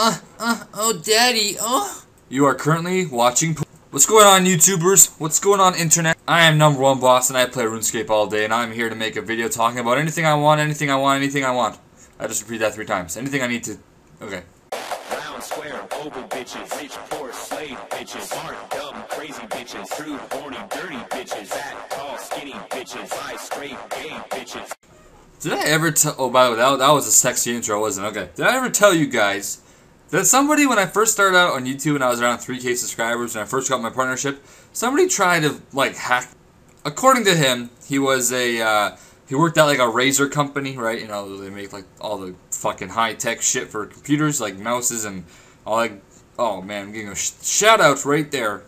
Oh, Daddy, oh. You are currently watching. What's going on, YouTubers? What's going on, Internet? I am #1 boss, and I play RuneScape all day, and I'm here to make a video talking about anything I want, anything I want, anything I want. I just repeat that 3 times. Anything I need to. Okay. Round, square, oval bitches, rich, poor, slave bitches, smart, dumb, crazy bitches, crude, horny, dirty bitches, fat, tall, skinny bitches, high, straight, gay bitches. Did I ever tell? Oh, by the way, that was a sexy intro, wasn't it? Okay. Did I ever tell you guys that somebody, when I first started out on YouTube and I was around 3K subscribers and I first got my partnership, somebody tried to like hack. According to him, he was a he worked at like a razor company, right? You know, they make like all the fucking high tech shit for computers, like mouses and all like. Oh man, I'm getting a shout out right there.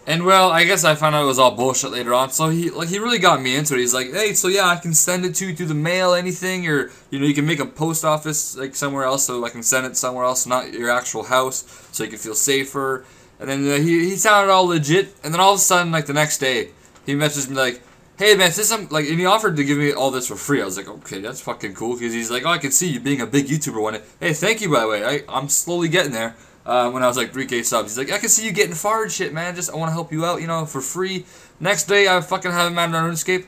And well, I guess I found out it was all bullshit later on. So he really got me into it. He's like, hey, so yeah, I can send it to you through the mail, anything, or you know, you can make a post office like somewhere else, so I can send it somewhere else, not your actual house, so you can feel safer. And then he sounded all legit. And then all of a sudden, like the next day, he messaged me like, hey man, this and he offered to give me all this for free. I was like, okay, that's fucking cool, because he's like, oh, I can see you being a big YouTuber one day. Hey, thank you, by the way. I'm slowly getting there. When I was like 3K subs, he's like, I can see you getting far and shit, man. I want to help you out, you know, for free. Next day, I fucking have him out on RuneScape.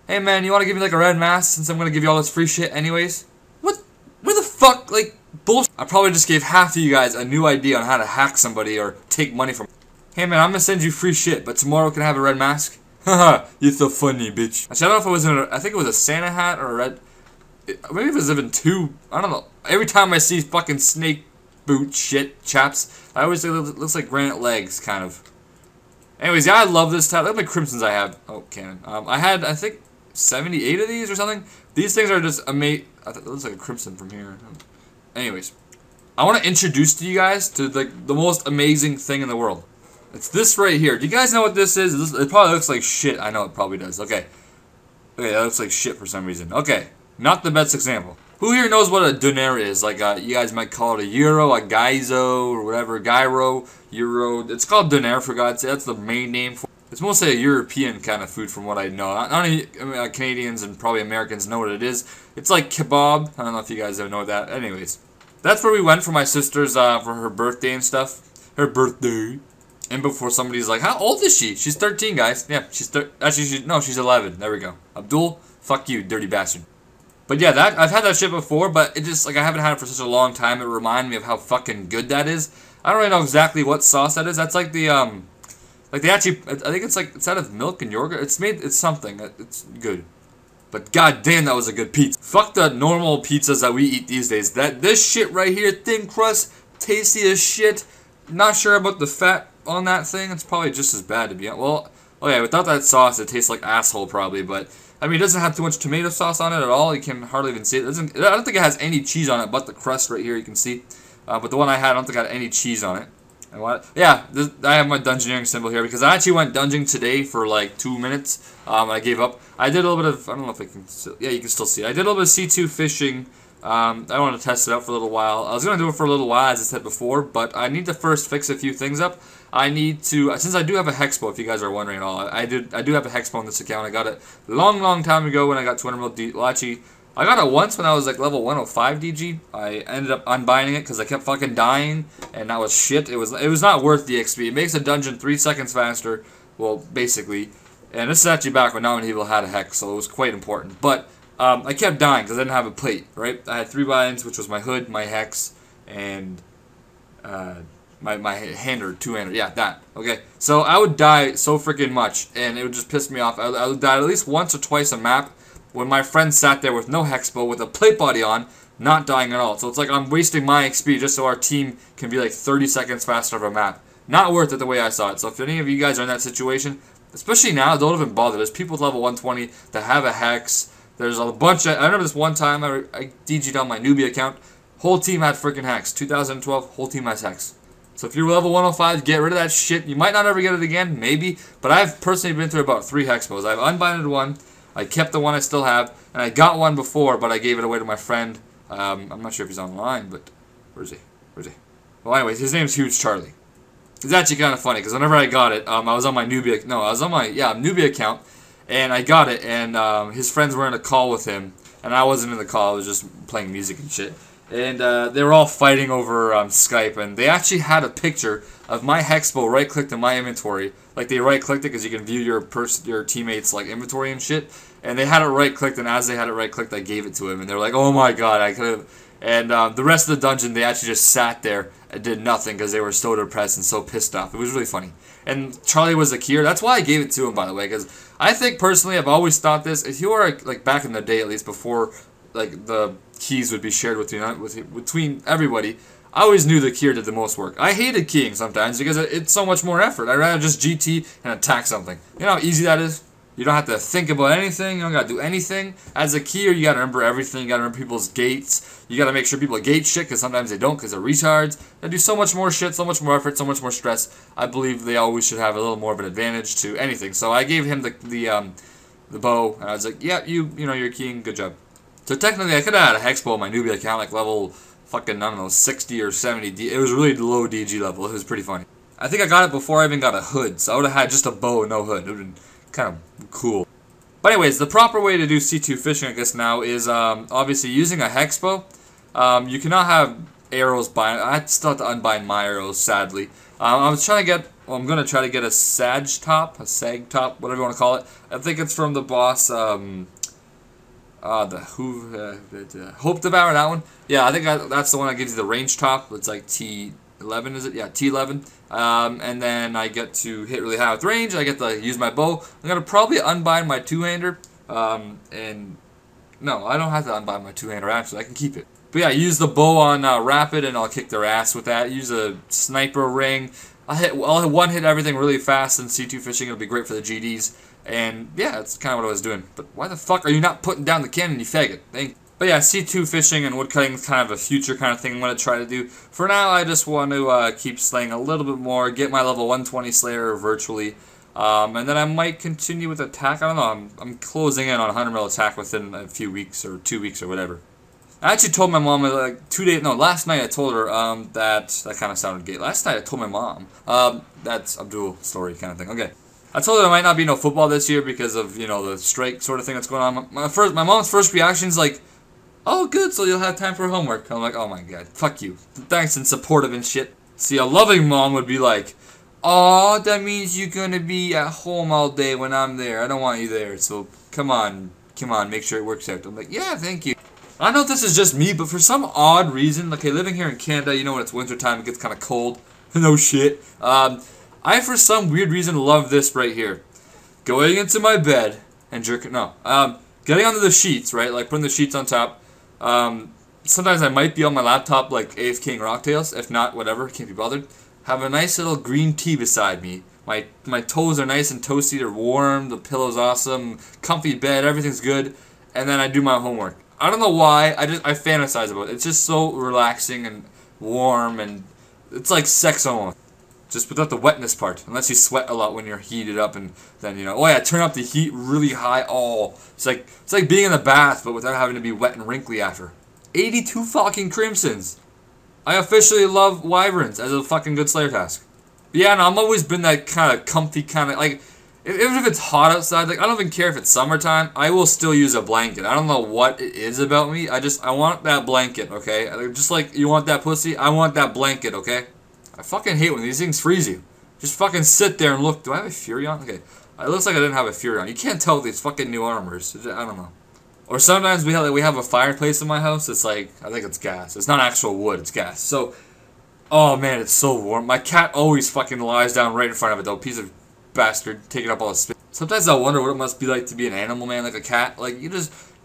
Hey man, you want to give me like a red mask since I'm gonna give you all this free shit anyways? What? Where the fuck? Like bullshit. I probably just gave half of you guys a new idea on how to hack somebody or take money from. Hey man, I'm gonna send you free shit, but tomorrow can I have a red mask? Haha, you're so funny, bitch. Actually, I don't know if it was in I think it was a Santa hat or a red. Maybe it was even 2. I don't know. Every time I see fucking snake boot shit chaps, I always think it looks like granite legs, kind of. Anyways, yeah, I love this tab. Look at the crimsons I have. Oh, cannon. I had, I think, 78 of these or something. These things are just amazing. It looks like a crimson from here. Anyways, I want to introduce to you guys to like the most amazing thing in the world. It's this right here. Do you guys know what this is? It probably looks like shit. I know it probably does. Okay. Okay, that looks like shit for some reason. Okay, not the best example. Who here knows what a dinar is? Like, you guys might call it a euro, a gaizo, or whatever. Gyro, euro. It's called dinar, for God's sake. That's the main name for it. It's mostly a European kind of food from what I know. Not only Canadians and probably Americans know what it is. It's like kebab. I don't know if you guys ever know that. Anyways, that's where we went for my sister's, for her birthday and stuff. Her birthday. And before somebody's like, how old is she? She's 13, guys. Yeah, she's actually, no, she's 11. There we go. Abdul, fuck you, dirty bastard. But yeah, I've had that shit before, but it just, like, I haven't had it for such a long time. It reminded me of how fucking good that is. I don't really know exactly what sauce that is. That's like the, like they actually, I think it's like, it's out of milk and yogurt. It's something. It's good. But goddamn, that was a good pizza. Fuck the normal pizzas that we eat these days. This shit right here, thin crust, tasty as shit. Not sure about the fat on that thing. It's probably just as bad, to be honest. Well, okay, without that sauce, it tastes like asshole probably, but I mean, it doesn't have too much tomato sauce on it at all. You can hardly even see it. I don't think it has any cheese on it, but the crust right here you can see. But the one I had, I don't think it had any cheese on it. And what? Yeah, I have my dungeoneering symbol here because I actually went dungeoning today for like 2 minutes. I gave up. I did a little bit of, I don't know if I can still, yeah, you can still see it. I did a little bit of C2 fishing. I wanted to test it out for a little while. I was going to do it for a little while, as I said before, but I need to first fix a few things up. I need to, since I do have a hexbow, if you guys are wondering at all, I do have a hexbow on this account. I got it a long time ago when I got 200 mil well, actually, I got it once when I was like level 105 DG. I ended up unbinding it because I kept fucking dying, and that was shit. It was not worth the XP. It makes a dungeon 3 seconds faster, well, basically. And this is actually back when not many people had a hex, so it was quite important. But I kept dying because I didn't have a plate, right? I had 3 binds, which was my hood, my hex, and my hander, 2-hander, yeah, that. Okay, so I would die so freaking much, and it would just piss me off. I would die at least once or twice a map when my friend sat there with no hexbow, with a plate body on, not dying at all. So it's like I'm wasting my XP just so our team can be like 30 seconds faster of a map. Not worth it the way I saw it. So if any of you guys are in that situation, especially now, don't even bother. There's people with level 120 that have a hex. There's a bunch of, I remember this one time I DG'd on my newbie account. Whole team had freaking hex. 2012, whole team has hex. So if you're level 105, get rid of that shit. You might not ever get it again, maybe. But I've personally been through about 3 hexbows. I've unbinded one. I kept the one I still have. And I got one before, but I gave it away to my friend. I'm not sure if he's online, but where is he? Where is he? Well, anyways, his name's Huge Charlie. It's actually kind of funny, because whenever I got it, I was on my newbie, no, I was on my, yeah, newbie account. And I got it, and his friends were in a call with him. And I wasn't in the call, I was just playing music and shit. and they were all fighting over Skype, and they actually had a picture of my hexbow right-clicked in my inventory. Like, they right-clicked it because you can view your teammates' like inventory and shit. And they had it right-clicked, and as they had it right-clicked, I gave it to him, and they were like, "Oh my god, I could have." And the rest of the dungeon, they actually just sat there and did nothing because they were so depressed and so pissed off. It was really funny. And Charlie was a keyer. That's why I gave it to him, by the way, because I think personally, I've always thought this. If you are like back in the day, at least before like the keys would be shared between everybody, I always knew the keyer did the most work. I hated keying sometimes because it's so much more effort. I'd rather just GT and attack something. You know how easy that is? You don't have to think about anything. You don't got to do anything. As a keyer, you got to remember everything. You got to remember people's gates. You got to make sure people gate shit because sometimes they don't because they're retards. They do so much more shit, so much more effort, so much more stress. I believe they always should have a little more of an advantage to anything. So I gave him the bow, and I was like, yeah, you know, you're keying. Good job. So technically, I could have had a hex bow on my newbie account, like level fucking, I don't know, 60 or 70. It was really low DG level. It was pretty funny. I think I got it before I even got a hood, so I would have had just a bow and no hood. It would have been kind of cool. But anyways, the proper way to do C2 fishing, I guess now, is obviously using a hex bow. You cannot have arrows bind. I still have to unbind my arrows, sadly. I'm trying to get. Well, I'm gonna try to get a sag top, whatever you want to call it. I think it's from the boss. Hope Devour, that one. Yeah, I think that's the one that gives you the range top. It's like T11, is it? Yeah, T11. And then I get to hit really high with range. I get to use my bow. I'm gonna probably unbind my two-hander. And no, I don't have to unbind my two-hander. Actually, I can keep it. But yeah, use the bow on rapid, and I'll kick their ass with that. Use a sniper ring. I'll one-hit everything really fast in C2 fishing. It'll be great for the GDs. And yeah, that's kind of what I was doing. But why the fuck are you not putting down the cannon, you faggot? But yeah, C2 fishing and woodcutting is kind of a future kind of thing I'm going to try to do. For now, I just want to keep slaying a little bit more, get my level 120 Slayer virtually, and then I might continue with attack. I don't know, I'm closing in on 100 mil attack within a few weeks or 2 weeks or whatever. I actually told my mom like last night I told her that kind of sounded gay. Last night I told my mom that's Abdul story kind of thing. Okay. I told her there might not be no football this year because of, you know, the strike sort of thing that's going on. My mom's first reaction is like, "Oh, good, so you'll have time for homework." I'm like, oh my god, fuck you. Thanks and supportive and shit. See, a loving mom would be like, "Aw, that means you're gonna be at home all day when I'm there. I don't want you there, so come on, make sure it works out." I'm like, yeah, thank you. I don't know if this is just me, but for some odd reason, okay, living here in Canada, you know when it's winter time, it gets kind of cold. No shit. I, for some weird reason, love this right here. Going into my bed and jerking, getting onto the sheets, right? Like putting the sheets on top. Sometimes I might be on my laptop like AFK and Rocktails. If not, whatever, can't be bothered. Have a nice little green tea beside me. My toes are nice and toasty, they're warm, the pillow's awesome, comfy bed, everything's good. And then I do my homework. I don't know why, I fantasize about it. It's just so relaxing and warm, and it's like sex almost. Just without the wetness part, unless you sweat a lot when you're heated up, and then, you know, oh yeah, turn up the heat really high. Oh, it's like being in the bath, but without having to be wet and wrinkly after. 82 fucking crimsons. I officially love wyverns as a fucking good Slayer task. But yeah, no, I've always been that kind of comfy kind of, like, even if it's hot outside, like, I don't even care if it's summertime, I will still use a blanket. I don't know what it is about me, I want that blanket, okay? Just like you want that pussy, I want that blanket, okay? I fucking hate when these things freeze you. Just fucking sit there and look. Do I have a Fury on? Okay. It looks like I didn't have a Fury on. You can't tell with these fucking new armors. I don't know. Or sometimes we have a fireplace in my house. It's like, I think it's gas. It's not actual wood. It's gas. So, oh man, it's so warm. My cat always fucking lies down right in front of it, though. Piece of bastard taking up all the space. Sometimes I wonder what it must be like to be an animal, man, like a cat. Like,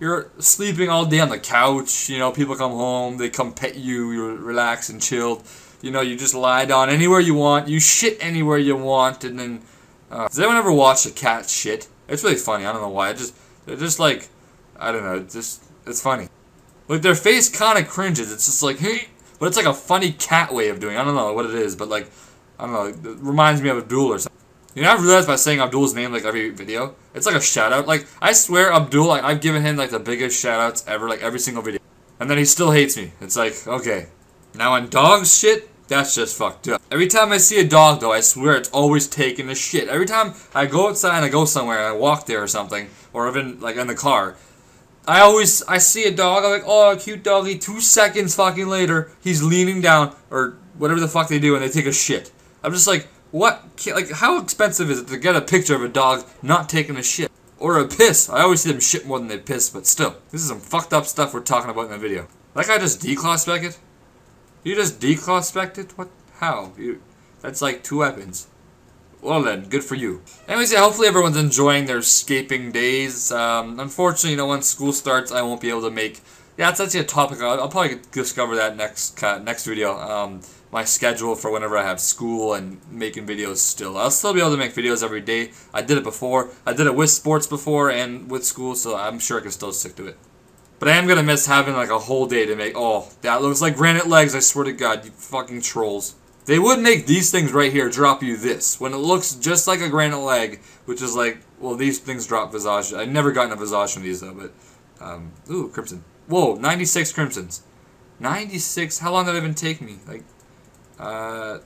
you're sleeping all day on the couch. You know, people come home. They come pet you. You're relaxed and chilled. You know, you just lie down anywhere you want. You shit anywhere you want, and then... does anyone ever watch a cat shit? It's really funny. I don't know why. They're just like... I don't know. It's funny. Like, their face kind of cringes. It's just like, hey... But it's like a funny cat way of doing it. I don't know what it is, but like... I don't know. It reminds me of Abdul or something. You know, I've realized by saying Abdul's name like every video, it's like a shout-out. Like, I swear Abdul, like, I've given him like the biggest shout-outs ever, like every single video. And then he still hates me. It's like, okay. Now on dogs shit... That's just fucked up. Every time I see a dog, though, I swear it's always taking a shit. Every time I go outside and I go somewhere and I walk there or something, or even like in the car, I see a dog, I'm like, oh, cute doggy. 2 seconds fucking later, he's leaning down, or whatever the fuck they do, and they take a shit. I'm just like, what? Like, how expensive is it to get a picture of a dog not taking a shit? Or a piss. I always see them shit more than they piss, but still. This is some fucked up stuff we're talking about in the video. That guy just declaw-spec it? You just declaw-spec it? What? How? That's like 2 weapons. Well then, good for you. Anyways, yeah, hopefully everyone's enjoying their escaping days. Unfortunately, you know, once school starts, I won't be able to make... Yeah, that's actually a topic. I'll probably discover that next video. My schedule for whenever I have school and making videos still. I'll still be able to make videos every day. I did it before. I did it with sports before and with school, so I'm sure I can still stick to it. But I am going to miss having like a whole day to make... Oh, that looks like granite legs, I swear to God, you fucking trolls. They would make these things right here drop you this. When it looks just like a granite leg, which is like... Well, these things drop Visage. I've never gotten a Visage from these, though, but... Ooh, Crimson. Whoa, 96 Crimsons. 96? How long did that even take me? Like... That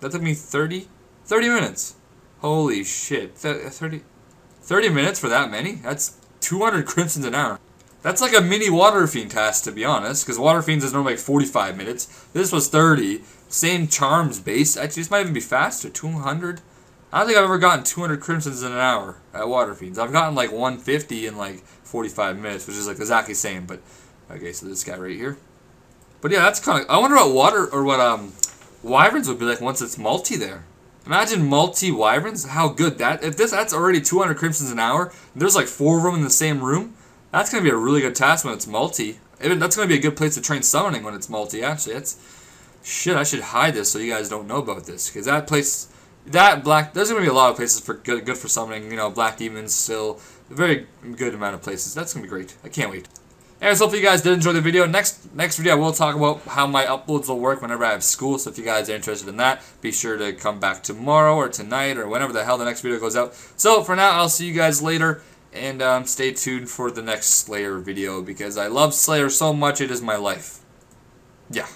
took me 30 minutes. Holy shit. 30 minutes for that many? That's 200 Crimsons an hour. That's like a mini Water Fiend task, to be honest, because Water Fiends is normally like 45 minutes. This was 30. Same charms base. Actually, this might even be faster. 200? I don't think I've ever gotten 200 Crimsons in an hour at Water Fiends. I've gotten like 150 in like 45 minutes, which is like exactly the same, but... Okay, so this guy right here. But yeah, that's kind of... I wonder what Wyverns would be like once it's multi there. Imagine multi Wyverns, how good that... If that's already 200 Crimsons an hour, and there's like 4 of them in the same room, that's going to be a really good task when it's multi. That's going to be a good place to train summoning when it's multi, actually. That's... Shit, I should hide this so you guys don't know about this, because that place... There's going to be a lot of places for good for summoning, you know, Black Demons still. A very good amount of places. That's going to be great. I can't wait. Anyways, hopefully you guys did enjoy the video. Next video, I will talk about how my uploads will work whenever I have school. So if you guys are interested in that, be sure to come back tomorrow or tonight or whenever the hell the next video goes out. So for now, I'll see you guys later. And stay tuned for the next Slayer video because I love Slayer so much. It is my life. Yeah.